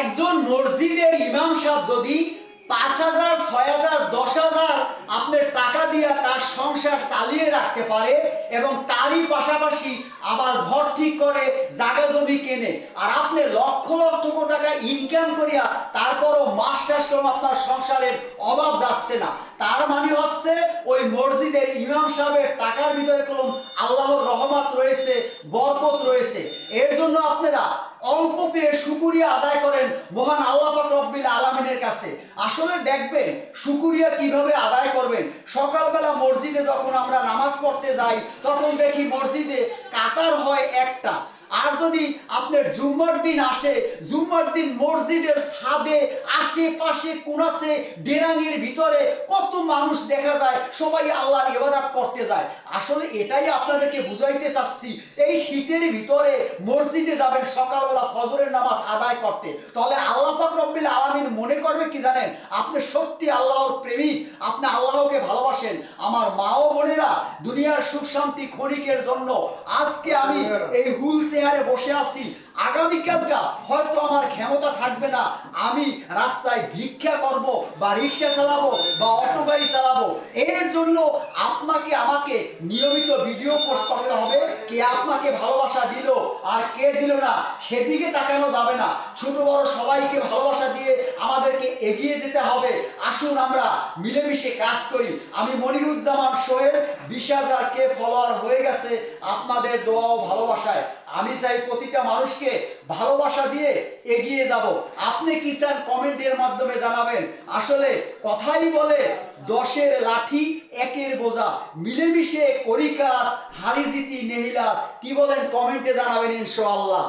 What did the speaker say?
একজন মসজিদের ইমাম সাহেব যদি 5,000, 6,000, 10,000 আপনার টাকা দিয়ে তার সংসার চালিয়ে রাখতে পারে এবং তারই পাশাপাশি আবার ঘর ঠিক করে জায়গা জমি কেনে, আর আপনি লক্ষ লক্ষ টাকা ইনকাম করিয়া তারপরও মাস শেষ করে আপনার সংসারের অভাব যাচ্ছে না, তার মানে হচ্ছে ওই মসজিদের ইমাম সাহেবের টাকার ভিতরে কলম আল্লাহর রহমত রয়েছে, বরকত রয়েছে। এর জন্য আপনারা অল্প পেয়ে শুকরিয়া আদায় করেন মহান আল্লাহ পাক রব্বিল আলামিনের কাছে। আসলে দেখবেন শুকরিয়া কিভাবে আদায় করবেন। সকালবেলা মসজিদে যখন আমরা নামাজ পড়তে যাই তখন দেখি মসজিদে কাতার হয় একটা, আর যদি আপনার জুম্মার দিন আসে, জুম্মার দিন মসজিদের ছাদে আশেপাশে কোনাসে ডেরাঙের ভিতরে কত মানুষ দেখা যায়, সবাই আল্লাহর ইবাদত করতে যায়। আসলে এটাই আপনাদেরকে বুঝাইতে চাচ্ছি, এই শীতের ভিতরে মসজিদে যাবেন সকালবেলা ফজরের নামাজ আদায় করতে, তাহলে আল্লাহ পাক রব্বিল আলামিন মনে করবে কি জানেন, আপনি সত্যি আল্লাহর প্রেমিক, আপনি আল্লাহকে ভালোবাসেন। আমার মা ও বোনেরা, দুনিয়ার সুখ শান্তি ক্ষণিকের জন্য আজকে আমি এই হুল চেয়ারে বসে আছি, আগামীকালটা হয়তো আমার ক্ষমতা থাকবে না, আমি রাস্তায় ভিক্ষা করব বা রিক্সা চালাবো বা অটো গাড়ি চালাবো। এর জন্য আপনাকে আমাকে নিয়মিত ভিডিও পোস্ট করতে হবে, কে আপনাকে ভালোবাসা দিল আর কে দিল না সেদিকে তাকানো যাবে না। ছোট বড় সবাইকে ভালোবাসা দিয়ে আমাদেরকে এগিয়ে যেতে হবে। আসুন আমরা মিলেমিশে কাজ করি। আমি মনিরুজ্জামান সোহেল, 20,000 কে ফলোয়ার হয়ে গেছে আপনাদের দোয়া ও ভালোবাসায়। আমি চাই প্রতিটা মানুষকে ভালোবাসা দিয়ে এগিয়ে যাব। আপনি কি চান কমেন্টের মাধ্যমে জানাবেন। আসলে কথাই বলে 10-এর লাঠি 1-এর বোঝা, মিলেমিশে করি কাজ, হারি জিতি নেহিলাস। কি বলেন কমেন্টে জানাবেন ইনশাআল্লাহ।